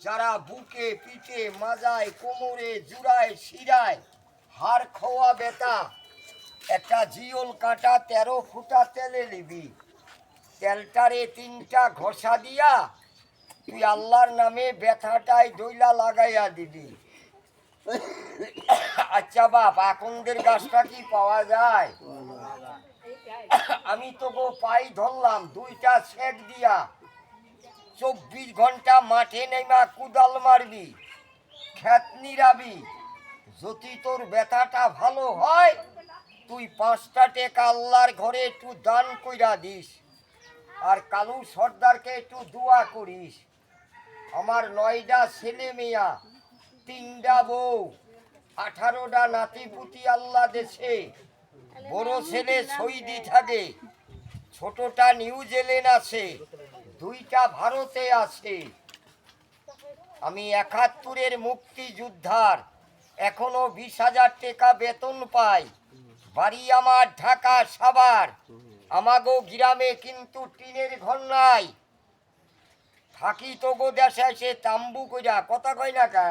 যারা বুকে পিঠে মাজায় কোমরে জুড়ায় শিরায় হাড় খোয়া বেতা একটা জিওল কাঁটা 13 ফুটা তেলে নিবি, তেলটারে 3টা ঘষা দিয়া তুই আল্লাহর নামে ব্যথাটাই দইলা লাগাইয়া দিবি। আচ্ছা বাপ, আকন্দের গাছটা কি পাওয়া যায়? আমি তো গো পাই ধরলাম 2টা সেক দিয়া 24 ঘন্টা মাঠে নেমা কুদাল মারবি, ক্ষেত নিরাবি। যদি তোর ব্যথাটা ভালো হয় তুই 5টা টাকা আল্লাহর ঘরে একটু দান কইরা দিস, আর কালু সর্দারকে একটু দোয়া করিস। আমার 9টা ছেলে মেয়া, 3টা বউ, 18টা নাতিপুতি আল্লাহ দেশে। বড় ছেলে সৌদি থাকে, ছোটটা নিউজিল্যান্ড আছে, 2টা ভারতে আছে। আমি 71-এর মুক্তিযোদ্ধার, এখনো 20,000 টাকা বেতন পাই। বাড়ি আমার ঢাকা সাভার, আমাগো গ্রামে কিন্তু টিনের ঘর নাই। থাকি তো গো দেশে এসে তাম্বু কইরা, কথা কই না কা?